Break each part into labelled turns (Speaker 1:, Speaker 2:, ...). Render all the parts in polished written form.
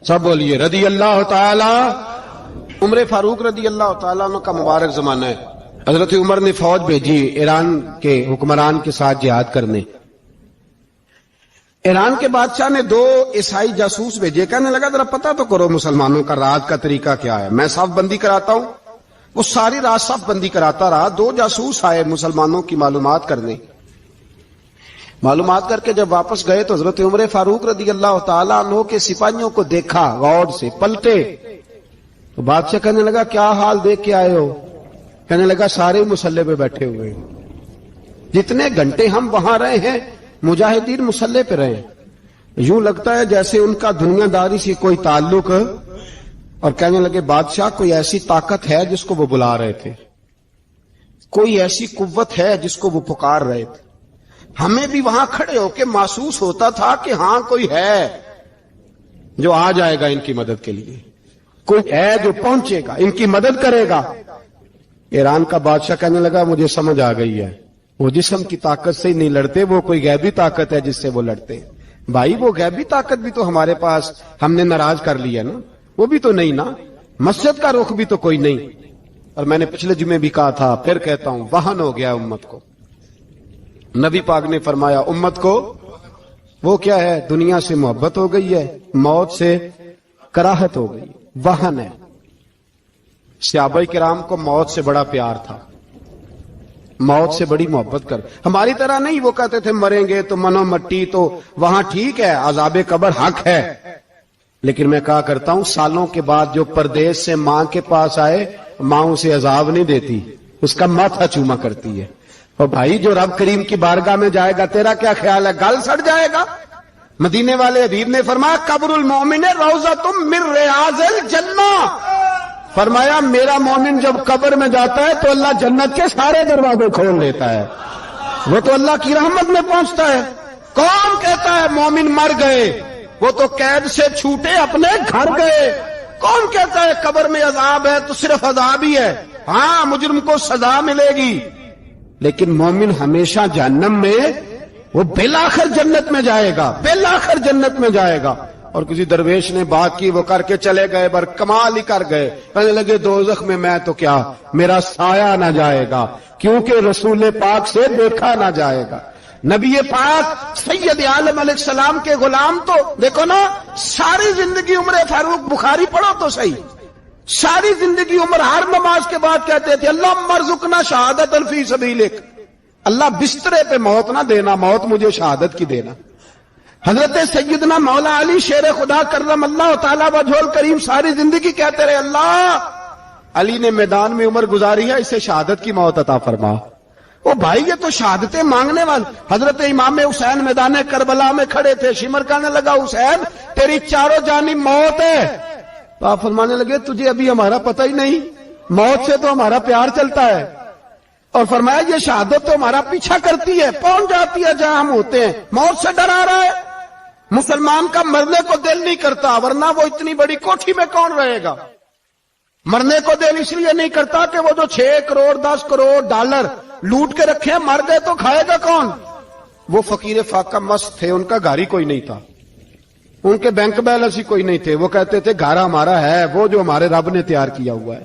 Speaker 1: سب بولیے رضی اللہ تعالی۔ عمر فاروق رضی اللہ تعالیٰ عنہ کا مبارک زمانہ ہے۔ حضرت عمر نے فوج بھیجی ایران کے حکمران کے ساتھ جہاد کرنے۔ ایران کے بادشاہ نے 2 عیسائی جاسوس بھیجے، کہنے لگا ذرا پتہ تو کرو مسلمانوں کا راز کا طریقہ کیا ہے، میں صف بندی کراتا ہوں۔ وہ ساری رات صف بندی کراتا رہا۔ 2 جاسوس آئے مسلمانوں کی معلومات کرنے۔ معلومات کر کے جب واپس گئے تو حضرت عمر فاروق رضی اللہ تعالیٰ عنہ کے سپاہیوں کو دیکھا، غور سے پلٹے تو بادشاہ کہنے لگا کیا حال دیکھ کے آئے ہو؟ کہنے لگا سارے مسلح پہ بیٹھے ہوئے ہیں، جتنے گھنٹے ہم وہاں رہے ہیں مجاہدین مسلح پہ رہے ہیں، یوں لگتا ہے جیسے ان کا دنیا داری سے کوئی تعلق۔ اور کہنے لگے بادشاہ کوئی ایسی طاقت ہے جس کو وہ بلا رہے تھے، کوئی ایسی قوت ہے جس کو وہ پکار رہے تھے، ہمیں بھی وہاں کھڑے ہو کے محسوس ہوتا تھا کہ ہاں کوئی ہے جو آ جائے گا ان کی مدد کے لیے، کوئی ہے جو پہنچے گا ان کی مدد کرے گا۔ ایران کا بادشاہ کہنے لگا مجھے سمجھ آ گئی ہے، وہ جسم کی طاقت سے ہی نہیں لڑتے، وہ کوئی غیبی طاقت ہے جس سے وہ لڑتے ہیں۔ بھائی وہ غیبی طاقت بھی تو ہمارے پاس ہم نے ناراض کر لی ہے نا، وہ بھی تو نہیں نا، مسجد کا رخ بھی تو کوئی نہیں۔ اور میں نے پچھلے جمعے بھی کہا تھا، پھر کہتا ہوں، وہن ہو گیا امت کو۔ نبی پاک نے فرمایا امت کو وہ کیا ہے، دنیا سے محبت ہو گئی ہے، موت سے کراہت ہو گئی، وہن ہے۔ صحابہ کرام کو موت سے بڑا پیار تھا، موت سے بڑی محبت کر، ہماری طرح نہیں، وہ کہتے تھے مریں گے تو منو مٹی، تو وہاں ٹھیک ہے عذاب قبر حق ہے، لیکن میں کہا کرتا ہوں سالوں کے بعد جو پردیس سے ماں کے پاس آئے، ماں اسے عذاب نہیں دیتی، اس کا ماتھا چوما کرتی ہے۔ اور بھائی جو رب کریم کی بارگاہ میں جائے گا تیرا کیا خیال ہے، گل سڑ جائے گا؟ مدینے والے حبیب نے فرمایا قبر المومن روضۃ من ریاض الجنہ، فرمایا میرا مومن جب قبر میں جاتا ہے تو اللہ جنت کے سارے دروازے کھول دیتا ہے، وہ تو اللہ کی رحمت میں پہنچتا ہے۔ کون کہتا ہے مومن مر گئے، وہ تو قید سے چھوٹے اپنے گھر گئے۔ کون کہتا ہے قبر میں عذاب ہے تو صرف عذاب ہی ہے، ہاں مجرم کو سزا ملے گی، لیکن مومن ہمیشہ جہنم میں، وہ بالآخر جنت میں جائے گا، بالآخر جنت میں جائے گا۔ اور کسی درویش نے بات کی، وہ کر کے چلے گئے، بر کمال ہی کر گئے، کہنے لگے دوزخ میں میں تو کیا، میرا سایہ نہ جائے گا، کیونکہ رسول پاک سے دیکھا نہ جائے گا۔ نبی پاک سید عالم علیہ السلام کے غلام تو دیکھو نا، ساری زندگی عمر فاروق بخاری پڑھو تو صحیح، ساری زندگی عمر ہر نماز کے بعد کہتے تھے اللہم ارزقنا شہادت فی سبیلک، اللہ بسترے پہ موت نہ دینا، موت مجھے شہادت کی دینا۔ حضرت سیدنا مولا علی شیر خدا کرم اللہ تعالیٰ وجہ الکریم ساری زندگی کہتے رہے اللہ علی نے میدان میں عمر گزاری ہے، اسے شہادت کی موت عطا فرما۔ او بھائی یہ تو شہادتیں مانگنے والے۔ حضرت امام حسین میدان کربلا میں کھڑے تھے، شمر کہنے لگا حسین تیری چاروں جانب موت ہے، تو آپ فرمانے لگے تجھے ابھی ہمارا پتہ ہی نہیں، موت سے تو ہمارا پیار چلتا ہے۔ اور فرمایا یہ شہادت تو ہمارا پیچھا کرتی ہے، پہنچ جاتی ہے جہاں ہم ہوتے ہیں، موت سے ڈر آ رہا ہے۔ مسلمان کا مرنے کو دل نہیں کرتا، ورنہ وہ اتنی بڑی کوٹھی میں کون رہے گا؟ مرنے کو دل اس لیے نہیں کرتا کہ وہ جو 6 کروڑ 10 کروڑ ڈالر لوٹ کے رکھے ہیں، مر گئے تو کھائے گا کون؟ وہ فقیر فاقہ مست تھے، ان کا گھر ہی کوئی نہیں تھا، ان کے بینک بیلنس ہی کوئی نہیں تھے، وہ کہتے تھے گھر ہمارا ہے وہ جو ہمارے رب نے تیار کیا ہوا ہے،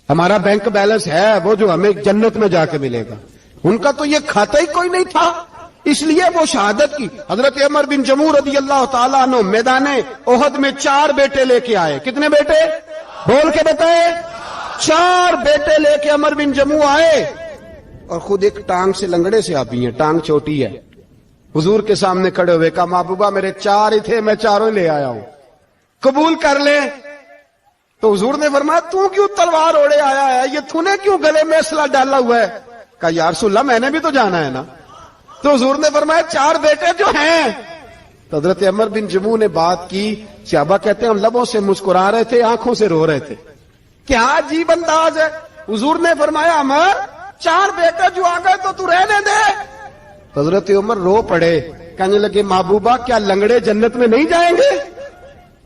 Speaker 1: ہمارا بینک بیلنس ہے وہ جو ہمیں جنت میں جا کے ملے گا۔ ان کا تو یہ کھاتا ہی کوئی نہیں تھا، اس لیے وہ شہادت کی۔ حضرت عمر بن جموع رضی اللہ تعالیٰ عنہ میدان احد میں 4 بیٹے لے کے آئے۔ کتنے بیٹے؟ بول کے بتائے۔ 4 بیٹے لے کے عمر بن جموع آئے، اور خود ایک ٹانگ سے لنگڑے سے آپی ہیں، ٹانگ چھوٹی ہے، حضور کے سامنے کھڑے ہوئے کہا محبوبہ میرے 4 ہی تھے، میں 4 لے آیا ہوں، قبول کر لیں۔ تو حضور نے فرمایا تو کیوں تلوار اوڑے آیا ہے، یہ تو نے کیوں گلے میں اسلحہ ڈالا ہوا ہے؟ کہا یا رسول اللہ میں نے بھی تو جانا ہے نا۔ تو حضور نے فرمایا 4 بیٹے جو ہیں۔ تو حضرت عمر بن جموع نے بات کی، صحابہ کہتے ہیں ہم لبوں سے مسکرا رہے تھے، آنکھوں سے رو رہے تھے، کیا عجیب انداز ہے۔ حضور نے فرمایا عمر 4 بیٹے جو آ گئے تو رہنے دے۔ حضرت عمر رو پڑے، کہنے لگے محبوبہ کیا لنگڑے جنت میں نہیں جائیں گے؟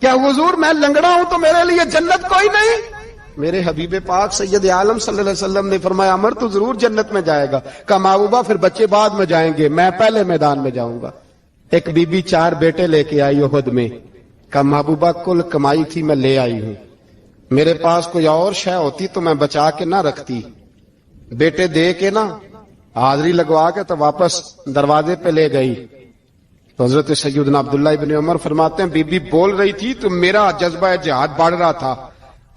Speaker 1: کیا حضور میں لنگڑا ہوں تو میرے لیے جنت کوئی نہیں؟ میرے حبیب پاک سید عالم صلی اللہ علیہ وسلم نے فرمایا عمر تو ضرور جنت میں جائے گا۔ کہا محبوبہ پھر بچے بعد میں جائیں گے، میں پہلے میدان میں جاؤں گا۔ ایک بی بی 4 بیٹے لے کے آئی احد میں، کہا محبوبہ کل کمائی تھی میں لے آئی ہوں، میرے پاس کوئی اور شے ہوتی تو میں بچا کے نہ رکھتی، بیٹے دے کے نا حاضری لگوا کے تو واپس دروازے پہ لے گئی۔ تو حضرت سیدنا عبداللہ ابن عمر فرماتے ہیں بی بی بول رہی تھی تو میرا جذبہ جہاد بڑھ رہا تھا،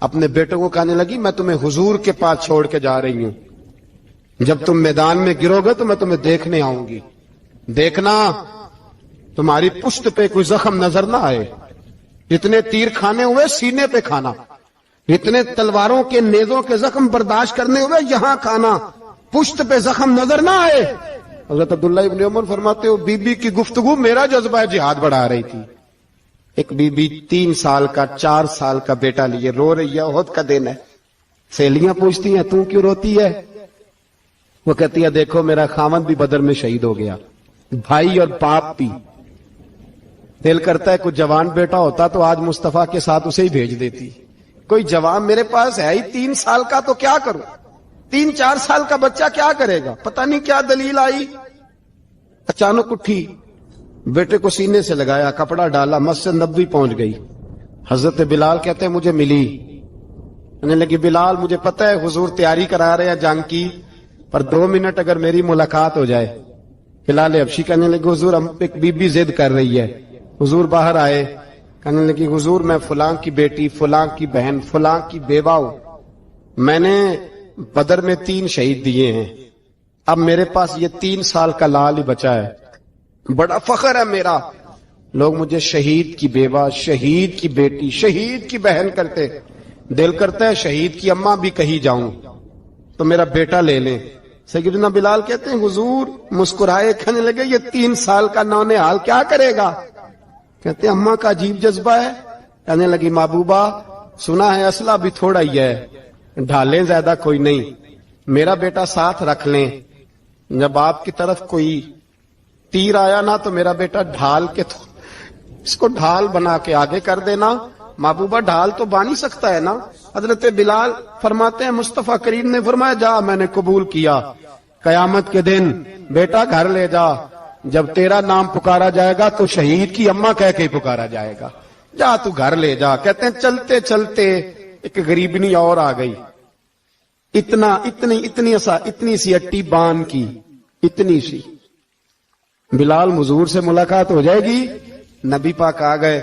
Speaker 1: اپنے بیٹے کو کہنے لگی میں تمہیں حضور کے پاس چھوڑ کے جا رہی ہوں، جب تم میدان میں گرو گے تو میں تمہیں دیکھنے آؤں گی، دیکھنا تمہاری پشت پہ کوئی زخم نظر نہ آئے، اتنے تیر کھانے ہوئے سینے پہ کھانا، اتنے تلواروں کے نیزوں کے زخم برداشت کرنے ہوئے یہاں کھانا، پشت پہ زخم نظر نہ آئے۔ حضرت عبداللہ ابن عمر فرماتے ہو بی بی کی گفتگو میرا جذبہ جہاد بڑھا رہی تھی۔ ایک بی بی 3 سال کا 4 سال کا بیٹا لیے رو رہی ہے، احد کا دن ہے، سہیلیاں پوچھتی ہیں تو کیوں روتی ہے؟ وہ کہتی ہے دیکھو میرا خاوند بھی بدر میں شہید ہو گیا، بھائی اور باپ بھی، دل کرتا ہے کوئی جوان بیٹا ہوتا تو آج مصطفیٰ کے ساتھ اسے ہی بھیج دیتی، کوئی جوان میرے پاس ہے ہی 3 سال کا تو کیا کروں، 3-4 سال کا بچہ کیا کرے گا؟ پتہ نہیں کیا دلیل آئی، اچانک اٹھی، بیٹے کو سینے سے لگایا، کپڑا ڈالا، مسجد نبوی پہنچ گئی۔ حضرت بلال کہتے ہیں مجھے ملی، کہنے لگی بلال مجھے پتہ ہے حضور تیاری کرا رہے ہیں جنگ کی، پر 2 منٹ اگر میری ملاقات ہو جائے۔ بلال حبشی کہنے لگے حضور ایک بی بی ضد کر رہی ہے۔ حضور باہر آئے، کہنے لگی حضور میں فلاں کی بیٹی، فلاں کی بہن، فلاں کی بیوہ ہوں، میں نے بدر میں 3 شہید دیے ہیں، اب میرے پاس یہ 3 سال کا لال ہی بچا ہے، بڑا فخر ہے میرا، لوگ مجھے شہید کی بیوہ، شہید کی بیٹی، شہید کی بہن کرتے، دل کرتا ہے شہید کی اماں بھی کہیں جاؤں تو میرا بیٹا لے لیں۔ سیدنا بلال کہتے ہیں حضور مسکرائے، کہنے لگے یہ 3 سال کا نونہال کیا کرے گا؟ کہتے ہیں اماں کا عجیب جذبہ ہے۔ کہنے لگی محبوبہ سنا ہے اسلحہ بھی تھوڑا ہی ہے، ڈھالیں زیادہ کوئی نہیں، میرا بیٹا ساتھ رکھ لیں، جب آپ کی طرف کوئی تیر آیا نا تو میرا بیٹا ڈھال کے اس کو ڈھال بنا کے آگے کر دینا۔ محبوبہ ڈھال تو بانی سکتا ہے نا۔ حضرت بلال فرماتے ہیں مصطفیٰ کریم نے فرمایا جا میں نے قبول کیا، قیامت کے دن بیٹا گھر لے جا، جب تیرا نام پکارا جائے گا تو شہید کی اماں کہہ کے ہی پکارا جائے گا، جا تو گھر لے جا۔ کہتے ہیں چلتے چلتے ایک غریبنی اور آ گئی، اتنی سی اٹی بان کی، اتنی سی، بلال حضور سے ملاقات ہو جائے گی۔ نبی پاک آ گئے،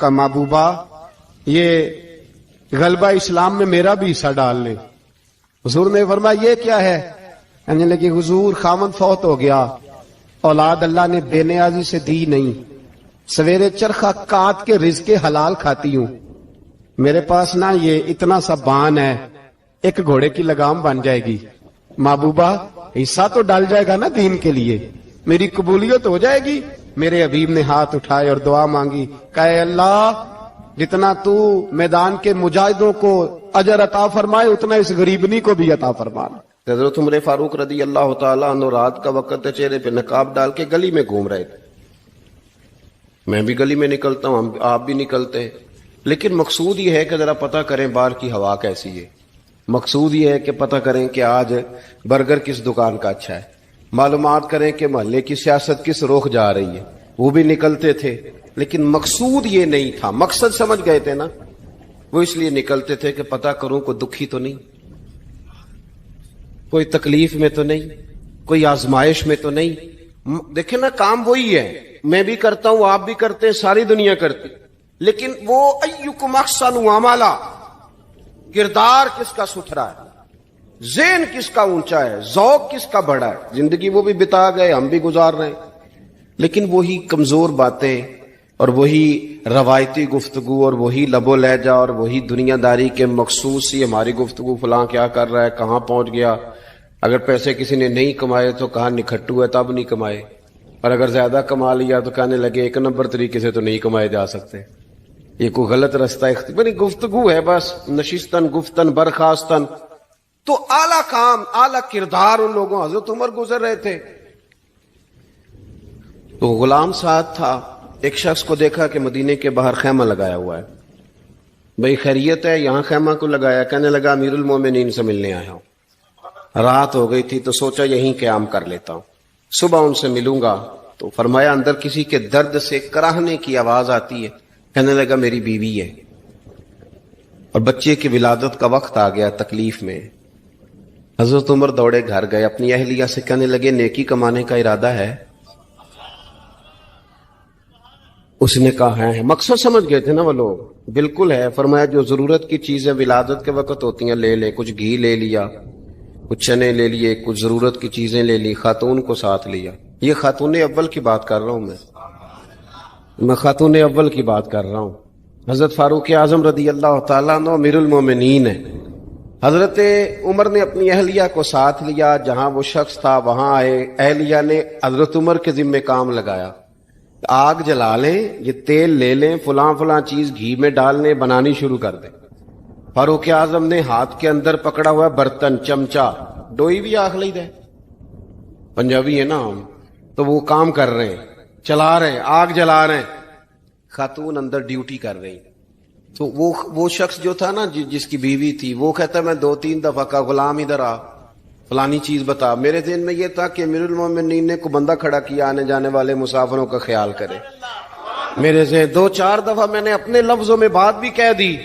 Speaker 1: کہا محبوبہ یہ غلبہ اسلام میں میرا بھی حصہ ڈال لے۔ حضور نے فرمایا یہ کیا ہے؟ کہنے لگے حضور خامد فوت ہو گیا، اولاد اللہ نے بے نیازی سے دی نہیں، سویرے چرخہ کاٹ کے رزق حلال کھاتی ہوں، میرے پاس نا یہ اتنا سا بان ہے، ایک گھوڑے کی لگام بن جائے گی، محبوبہ حصہ تو ڈال جائے گا نا دین کے لیے، میری قبولیت ہو جائے گی۔ میرے حبیب نے ہاتھ اٹھائے اور دعا مانگی، کہے اللہ جتنا تو میدان کے مجاہدوں کو اجر عطا فرمائے اتنا اس غریبنی کو بھی عطا فرمانا۔
Speaker 2: حضرت عمر فاروق رضی اللہ تعالیٰ عنہ رات کا وقت چہرے پہ نقاب ڈال کے گلی میں گھوم رہے تھے، میں بھی گلی میں نکلتا ہوں، آپ بھی نکلتے ہیں، لیکن مقصود یہ ہے کہ ذرا پتہ کریں باہر کی ہوا کیسی ہے، مقصود یہ ہے کہ پتہ کریں کہ آج برگر کس دکان کا اچھا ہے، معلومات کریں کہ محلے کی سیاست کس رخ جا رہی ہے، وہ بھی نکلتے تھے، لیکن مقصود یہ نہیں تھا، مقصد سمجھ گئے تھے نا، وہ اس لیے نکلتے تھے کہ پتہ کروں کوئی دکھی تو نہیں، کوئی تکلیف میں تو نہیں، کوئی آزمائش میں تو نہیں۔ دیکھیں نا کام وہی ہے، میں بھی کرتا ہوں، آپ بھی کرتے ہیں، ساری دنیا کرتی، لیکن وہ ایکم احسن عملا، کردار کس کا ستھرا ہے، ذہن کس کا اونچا ہے، ذوق کس کا بڑا ہے۔ زندگی وہ بھی بتا گئے، ہم بھی گزار رہے ہیں، لیکن وہی کمزور باتیں اور وہی روایتی گفتگو اور وہی لب و لہجہ اور وہی دنیا داری کے مخصوص ہی ہماری گفتگو، فلاں کیا کر رہا ہے، کہاں پہنچ گیا، اگر پیسے کسی نے نہیں کمائے تو کہاں نکھٹو ہے تب نہیں کمائے، اور اگر زیادہ کما لیا تو کہنے لگے 1 نمبر طریقے سے تو نہیں کمائے جا سکتے، یہ کوئی غلط رستہ بڑی گفتگو ہے، بس نشستن گفتن برخاستن۔ تو اعلیٰ کام، اعلیٰ کردار ان لوگوں، حضرت عمر گزر رہے تھے تو غلام ساتھ تھا، ایک شخص کو دیکھا کہ مدینے کے باہر خیمہ لگایا ہوا ہے، بھئی خیریت ہے، یہاں خیمہ کو لگایا؟ کہنے لگا امیر المومنین سے ملنے آیا ہوں، رات ہو گئی تھی تو سوچا یہیں قیام کر لیتا ہوں، صبح ان سے ملوں گا۔ تو فرمایا اندر کسی کے درد سے کراہنے کی آواز آتی ہے، کہنے لگا میری بیوی ہے اور بچے کی ولادت کا وقت آ گیا، تکلیف میں۔ حضرت عمر دوڑے گھر گئے، اپنی اہلیہ سے کہنے لگے نیکی کمانے کا ارادہ ہے؟ اس نے کہا ہے۔ مقصد سمجھ گئے تھے نا وہ لوگ، بالکل ہے۔ فرمایا جو ضرورت کی چیزیں ولادت کے وقت ہوتی ہیں لے لے، کچھ گھی لے لیا، کچھ چنے لے لیے، کچھ ضرورت کی چیزیں لے لی، خاتون کو ساتھ لیا۔ یہ خاتون اول کی بات کر رہا ہوں میں خاتون اول کی بات کر رہا ہوں۔ حضرت فاروق اعظم رضی اللہ تعالیٰ عنہ امیر المومنین ہے۔ حضرت عمر نے اپنی اہلیہ کو ساتھ لیا، جہاں وہ شخص تھا وہاں آئے، اہلیہ نے حضرت عمر کے ذمے کام لگایا، آگ جلا لیں، یہ تیل لے لیں، فلاں فلاں چیز گھی میں ڈال لیں، بنانی شروع کر دیں۔ فاروق اعظم نے ہاتھ کے اندر پکڑا ہوا برتن، چمچا، ڈوئی بھی آخ لی دے، پنجابی ہے نا ہم، تو وہ کام کر رہے ہیں، چلا رہے ہیں، آگ جلا رہے ہیں، خاتون اندر ڈیوٹی کر رہی۔ تو وہ شخص جو تھا نا جس کی بیوی تھی، وہ کہتا میں 2-3 دفعہ کا غلام ادھر آ، فلانی چیز بتا۔ میرے ذہن میں یہ تھا کہ امیر المومنین نے کو بندہ کھڑا کیا آنے جانے والے مسافروں کا خیال کرے۔ میرے ذہن 2-4 دفعہ میں نے اپنے لفظوں میں بات بھی کہہ دی،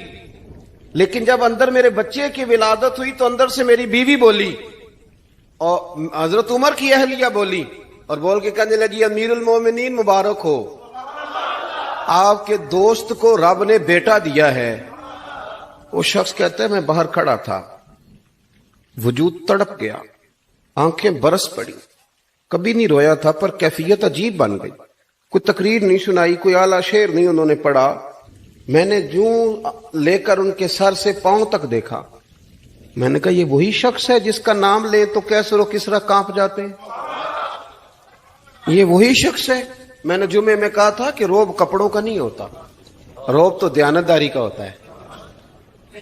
Speaker 2: لیکن جب اندر میرے بچے کی ولادت ہوئی تو اندر سے میری بیوی بولی اور حضرت عمر کی اہلیہ بولی اور بول کے کہنے لگی امیر المومنین مبارک ہو، آپ کے دوست کو رب نے بیٹا دیا ہے۔ وہ شخص کہتا ہے میں باہر کھڑا تھا، وجود تڑپ گیا، آنکھیں برس پڑی، کبھی نہیں رویا تھا پر کیفیت عجیب بن گئی، کوئی تقریر نہیں سنائی، کوئی اعلیٰ شعر نہیں انہوں نے پڑھا، میں نے جوں لے کر ان کے سر سے پاؤں تک دیکھا، میں نے کہا یہ وہی شخص ہے جس کا نام لے تو کیسر و کسرا کانپ جاتے ہیں، یہ وہی شخص ہے۔ میں نے جمعے میں کہا تھا کہ روب کپڑوں کا نہیں ہوتا، روب تو دیانتداری کا ہوتا ہے۔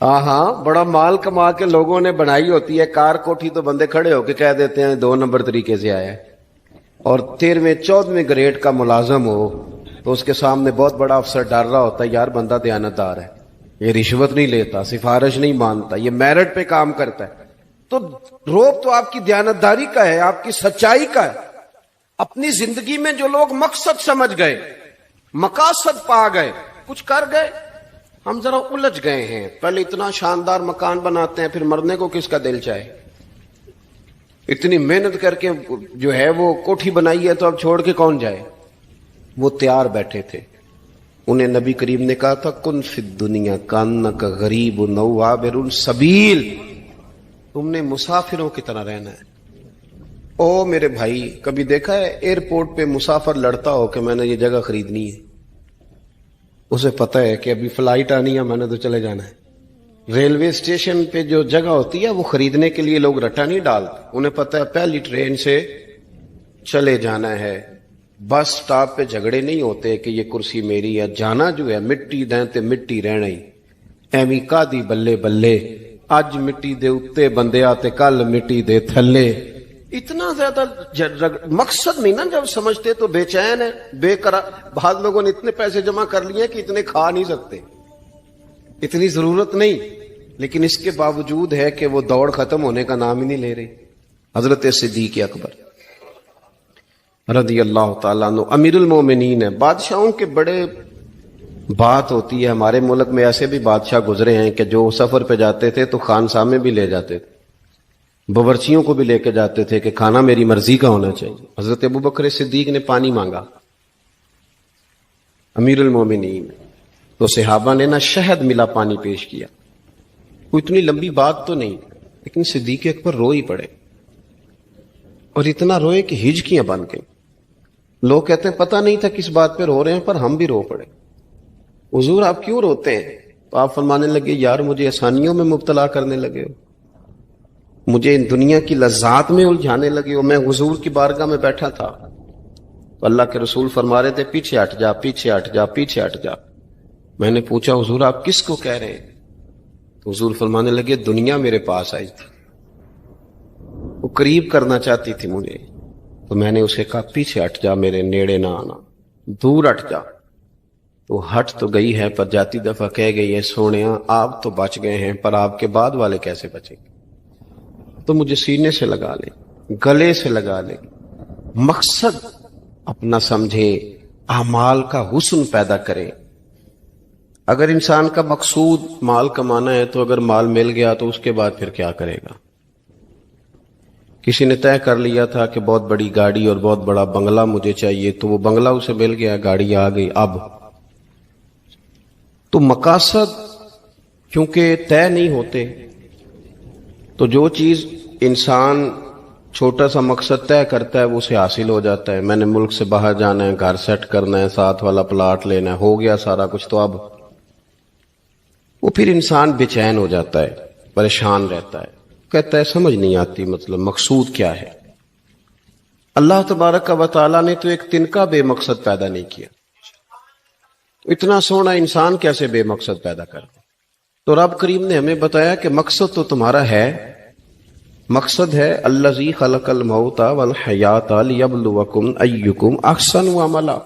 Speaker 2: ہاں بڑا مال کما کے لوگوں نے بنائی ہوتی ہے کار کوٹھی، تو بندے کھڑے ہو کے کہہ دیتے ہیں 2 نمبر طریقے سے آیا ہے، اور 13ویں-14ویں گریڈ کا ملازم ہو تو اس کے سامنے بہت بڑا افسر ڈر رہا ہوتا ہے یار بندہ دیانتدار ہے، یہ رشوت نہیں لیتا، سفارش نہیں مانتا، یہ میرٹ پہ کام کرتا ہے۔ تو روب تو آپ کی دیانتداری کا ہے، آپ کی سچائی کا ہے۔ اپنی زندگی میں جو لوگ مقصد سمجھ گئے، مقاصد پا گئے، کچھ کر گئے، ہم ذرا الجھ گئے ہیں۔ پہلے اتنا شاندار مکان بناتے ہیں، پھر مرنے کو کس کا دل چاہے؟ اتنی محنت کر کے جو ہے وہ کوٹھی بنائی ہے تو اب چھوڑ کے کون جائے؟ وہ تیار بیٹھے تھے، انہیں نبی کریم نے کہا تھا کن فی الدنیا کانک غریب عابر السبیل، تم نے مسافروں کی طرح رہنا ہے۔ او میرے بھائی، کبھی دیکھا ہے ایئرپورٹ پہ مسافر لڑتا ہو کہ میں نے یہ جگہ خریدنی ہے؟ اسے پتہ ہے کہ ابھی فلائٹ آنی ہے، میں نے تو چلے جانا ہے۔ ریلوے اسٹیشن پہ جو جگہ ہوتی ہے وہ خریدنے کے لیے لوگ رٹا نہیں ڈالتے، انہیں پتہ ہے پہلی ٹرین سے چلے جانا ہے۔ بس سٹاپ پہ جھگڑے نہیں ہوتے کہ یہ کرسی میری ہے، جانا جو ہے مٹی دیں تے مٹی رہنا ہی، ایویں کادی بلے بلے، اج مٹی دے اتے بندے آتے کل مٹی دے تھلے۔ اتنا زیادہ مقصد نہیں نا جب سمجھتے تو بے چین ہے، بے قرار۔ بعض لوگوں نے اتنے پیسے جمع کر لیے کہ اتنے کھا نہیں سکتے، اتنی ضرورت نہیں، لیکن اس کے باوجود ہے کہ وہ دوڑ ختم ہونے کا نام ہی نہیں لے رہی۔ حضرت صدیق اکبر رضی اللہ تعالیٰ عنہ امیر المومنین ہے۔ بادشاہوں کے بڑے بات ہوتی ہے، ہمارے ملک میں ایسے بھی بادشاہ گزرے ہیں کہ جو سفر پہ جاتے تھے تو خانسامے میں بھی لے جاتے تھے، باورچیوں کو بھی لے کے جاتے تھے کہ کھانا میری مرضی کا ہونا چاہیے۔ حضرت ابوبکر صدیق نے پانی مانگا، امیر المومنین، تو صحابہ نے نا شہد ملا پانی پیش کیا۔ کوئی اتنی لمبی بات تو نہیں، لیکن صدیق اکبر رو ہی پڑے، اور اتنا روئے کہ ہجکیاں بن گئیں۔ لوگ کہتے ہیں پتہ نہیں تھا کس بات پہ رو رہے ہیں، پر ہم بھی رو پڑے۔ حضور آپ کیوں روتے ہیں؟ تو آپ فرمانے لگے یار مجھے آسانیوں میں مبتلا کرنے لگے ہو، مجھے ان دنیا کی لذات میں الجھانے لگے ہو۔ میں حضور کی بارگاہ میں بیٹھا تھا تو اللہ کے رسول فرما رہے تھے پیچھے ہٹ جا، پیچھے ہٹ جا، پیچھے ہٹ جا۔ میں نے پوچھا حضور آپ کس کو کہہ رہے ہیں؟ تو حضور فرمانے لگے دنیا میرے پاس آئی تھی، وہ قریب کرنا چاہتی تھی مجھے، تو میں نے اسے کہا پیچھے ہٹ جا، میرے نیڑے نہ آنا، دور ہٹ جا۔ تو ہٹ تو گئی ہے، پر جاتی دفعہ کہہ گئی ہے سونیا آپ تو بچ گئے ہیں، پر آپ کے بعد والے کیسے بچیں گے؟ تو مجھے سینے سے لگا لے، گلے سے لگا لے، مقصد اپنا سمجھے، اعمال کا حسن پیدا کرے، اگر انسان کا مقصود مال کمانا ہے تو اگر مال مل گیا تو اس کے بعد پھر کیا کرے گا؟ کسی نے طے کر لیا تھا کہ بہت بڑی گاڑی اور بہت بڑا بنگلہ مجھے چاہیے، تو وہ بنگلہ اسے مل گیا، گاڑی آ گئی، اب تو مقاصد کیونکہ طے نہیں ہوتے، تو جو چیز انسان چھوٹا سا مقصد طے کرتا ہے وہ اسے حاصل ہو جاتا ہے۔ میں نے ملک سے باہر جانا ہے، گھر سیٹ کرنا ہے، ساتھ والا پلاٹ لینا ہے، ہو گیا سارا کچھ، تو اب وہ پھر انسان بے چین ہو جاتا ہے، پریشان رہتا ہے، کہتا ہے سمجھ نہیں آتی مطلب مقصود کیا ہے۔ اللہ تبارک و تعالیٰ نے تو ایک تنکا بے مقصد پیدا نہیں کیا، اتنا سونا انسان کیسے بے مقصد پیدا کر دے؟ تو رب کریم نے ہمیں بتایا کہ مقصد تو تمہارا ہے، مقصد ہے الذی خلق الموت والحیات لیبلوکم ایکم احسن عملا،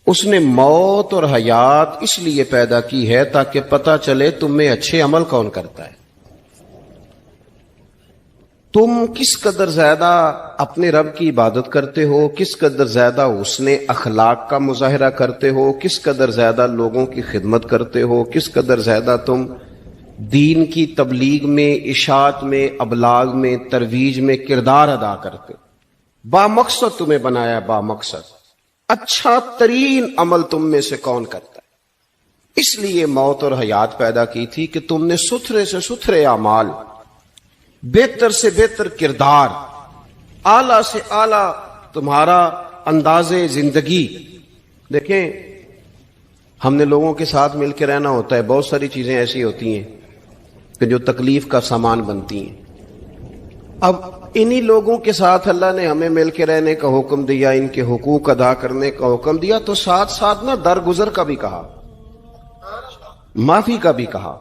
Speaker 2: اس نے موت اور حیات اس لیے پیدا کی ہے تاکہ پتہ چلے تم میں اچھے عمل کون کرتا ہے، تم کس قدر زیادہ اپنے رب کی عبادت کرتے ہو، کس قدر زیادہ حسن اخلاق کا مظاہرہ کرتے ہو، کس قدر زیادہ لوگوں کی خدمت کرتے ہو، کس قدر زیادہ تم دین کی تبلیغ میں، اشاعت میں، ابلاغ میں، ترویج میں کردار ادا کرتے ہو۔ با مقصد تمہیں بنایا، با مقصد اچھا ترین عمل تم میں سے کون کرتا ہے، اس لیے موت اور حیات پیدا کی تھی کہ تم نے ستھرے سے ستھرے اعمال، بہتر سے بہتر کردار، اعلیٰ سے اعلیٰ تمہارا انداز زندگی۔ دیکھیں ہم نے لوگوں کے ساتھ مل کے رہنا ہوتا ہے، بہت ساری چیزیں ایسی ہوتی ہیں کہ جو تکلیف کا سامان بنتی ہیں۔ اب انہی لوگوں کے ساتھ اللہ نے ہمیں مل کے رہنے کا حکم دیا، ان کے حقوق ادا کرنے کا حکم دیا، تو ساتھ ساتھ نا درگزر کا بھی کہا، معافی کا بھی کہا۔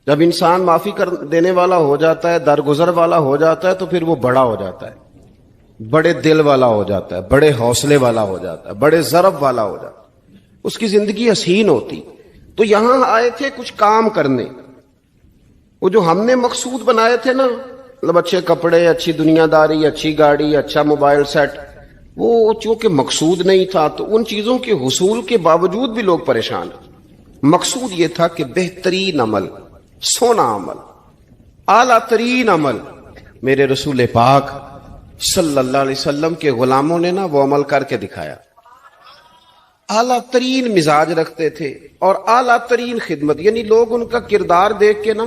Speaker 2: جب انسان معافی کر دینے والا ہو جاتا ہے، درگزر والا ہو جاتا ہے، تو پھر وہ بڑا ہو جاتا ہے، بڑے دل والا ہو جاتا ہے، بڑے حوصلے والا ہو جاتا ہے، بڑے ضرب والا ہو جاتا ہے، اس کی زندگی حسین ہوتی۔ تو یہاں آئے تھے کچھ کام کرنے، وہ جو ہم نے مقصود بنائے تھے نا، مطلب اچھے کپڑے، اچھی دنیا داری، اچھی گاڑی، اچھا موبائل سیٹ، وہ چونکہ مقصود نہیں تھا تو ان چیزوں کے حصول کے باوجود بھی لوگ پریشان ہیں۔ مقصود یہ تھا کہ بہترین عمل، سونا عمل، اعلیٰ ترین عمل، میرے رسول پاک صلی اللہ علیہ وسلم کے غلاموں نے نا وہ عمل کر کے دکھایا۔ اعلیٰ ترین مزاج رکھتے تھے اور اعلیٰ ترین خدمت، یعنی لوگ ان کا کردار دیکھ کے نا،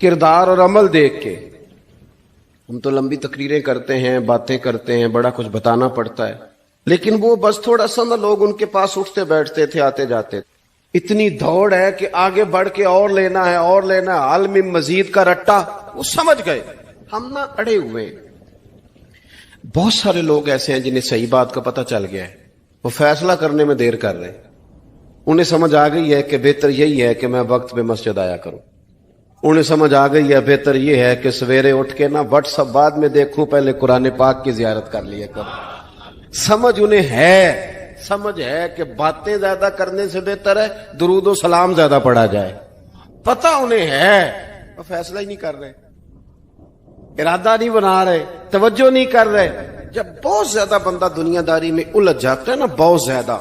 Speaker 2: کردار اور عمل دیکھ کے، ہم تو لمبی تقریریں کرتے ہیں، باتیں کرتے ہیں، بڑا کچھ بتانا پڑتا ہے، لیکن وہ بس تھوڑا سا نا لوگ ان کے پاس اٹھتے بیٹھتے تھے، آتے جاتے تھے، اتنی دوڑ ہے کہ آگے بڑھ کے اور لینا ہے اور لینا ہے، عالم مزید کا رٹا، وہ سمجھ گئے، ہم نا اڑے ہوئے ہیں۔ بہت سارے لوگ ایسے ہیں جنہیں صحیح بات کا پتہ چل گیا ہے، وہ فیصلہ کرنے میں دیر کر رہے ہیں، انہیں سمجھ آ گئی ہے کہ بہتر یہی ہے کہ میں وقت پہ مسجد آیا کروں، انہیں سمجھ آ گئی ہے بہتر یہ ہے کہ سویرے اٹھ کے نا واٹس ایپ بعد میں دیکھوں، پہلے قرآن پاک کی زیارت کر لیا کروں۔ سمجھ انہیں ہے، سمجھ ہے کہ باتیں زیادہ کرنے سے بہتر ہے درود و سلام زیادہ پڑھا جائے، پتہ انہیں ہے، وہ فیصلہ ہی نہیں کر رہے، ارادہ نہیں بنا رہے، توجہ نہیں کر رہے۔ جب بہت زیادہ بندہ دنیا داری میں الجھ جاتا ہے نا، بہت زیادہ،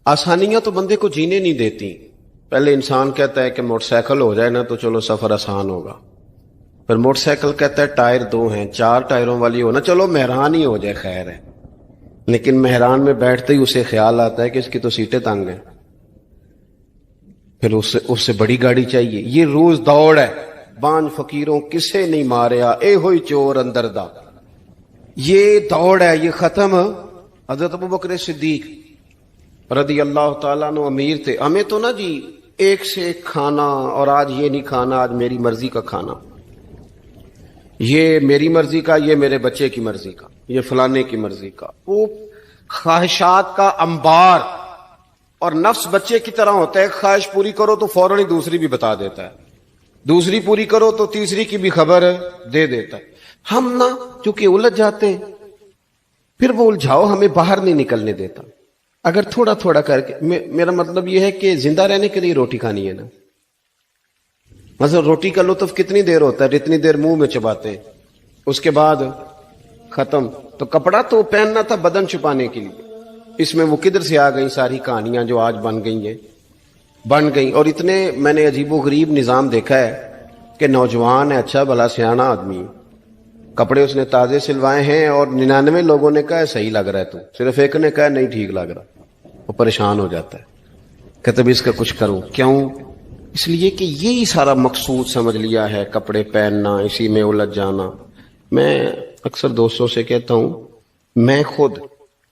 Speaker 2: آسانیاں تو بندے کو جینے نہیں دیتی۔ پہلے انسان کہتا ہے کہ موٹر سائیکل ہو جائے نا تو چلو سفر آسان ہوگا، پھر موٹر سائیکل کہتا ہے ٹائر 2 ہیں، 4 ٹائروں والی ہونا، چلو مہران ہی ہو جائے خیر ہے، لیکن مہران میں بیٹھتے ہی اسے خیال آتا ہے کہ اس کی تو سیٹیں تنگ ہیں، پھر اس سے بڑی گاڑی چاہیے۔ یہ روز دوڑ ہے، بانج فقیروں کسے نہیں ماریا، اے ہوئی چور اندر دا، یہ دوڑ ہے، یہ ختم۔ حضرت ابوبکر صدیق رضی اللہ تعالیٰ عنہ امیر تھے، ہمیں تو نا جی ایک سے ایک کھانا، اور آج یہ نہیں کھانا، آج میری مرضی کا کھانا، یہ میری مرضی کا، یہ میرے بچے کی مرضی کا، یہ فلانے کی مرضی کا، وہ خواہشات کا انبار، اور نفس بچے کی طرح ہوتا ہے، خواہش پوری کرو تو فوراً ہی دوسری بھی بتا دیتا ہے، دوسری پوری کرو تو تیسری کی بھی خبر دے دیتا ہے۔ ہم نا چونکہ الجھ جاتے ہیں، پھر وہ الجھاؤ ہمیں باہر نہیں نکلنے دیتا۔ اگر تھوڑا تھوڑا کر کے، میرا مطلب یہ ہے کہ زندہ رہنے کے لیے روٹی کھانی ہے نا، مثلا روٹی کا لطف کتنی دیر ہوتا ہے، جتنی دیر منہ میں چباتے ہیں، اس کے بعد ختم۔ تو کپڑا تو پہننا تھا بدن چھپانے کے لیے، اس میں وہ کدھر سے آ گئی ساری کہانیاں جو آج بن گئی. اور اتنے میں نے عجیب و غریب نظام دیکھا ہے کہ نوجوان ہے، اچھا بھلا سیانا آدمی، کپڑے اس نے تازے سلوائے ہیں اور 99 لوگوں نے کہا صحیح لگ رہا ہے، تو صرف ایک نے کہا نہیں ٹھیک لگ رہا. وہ پریشان ہو جاتا ہے، کہتے بھی اس کا کچھ کروں. کیوں؟ اس لیے کہ یہی سارا مقصود سمجھ لیا ہے، کپڑے پہننا، اسی میں الجھ جانا. میں اکثر دوستوں سے کہتا ہوں، میں خود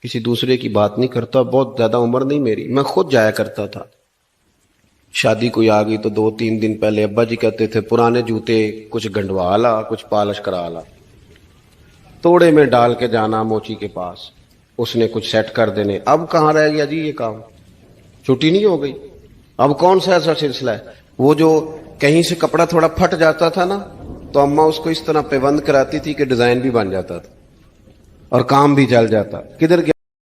Speaker 2: کسی دوسرے کی بات نہیں کرتا، بہت زیادہ عمر نہیں میری، میں خود جایا کرتا تھا. شادی کوئی آ گئی تو 2-3 دن پہلے ابا جی کہتے تھے پرانے جوتے کچھ گنڈوا لا، کچھ پالش کرا لا، توڑے میں ڈال کے جانا موچی کے پاس، اس نے کچھ سیٹ کر دینے. اب کہاں رہ گیا جی یہ کام؟ چھٹی نہیں ہو گئی. اب کون سا ایسا سلسلہ ہے؟ وہ جو کہیں سے کپڑا تھوڑا پھٹ جاتا تھا نا، تو اماں اس کو اس طرح پیوند کراتی تھی کہ ڈیزائن بھی بن جاتا تھا اور کام بھی چل جاتا. کدھر گیا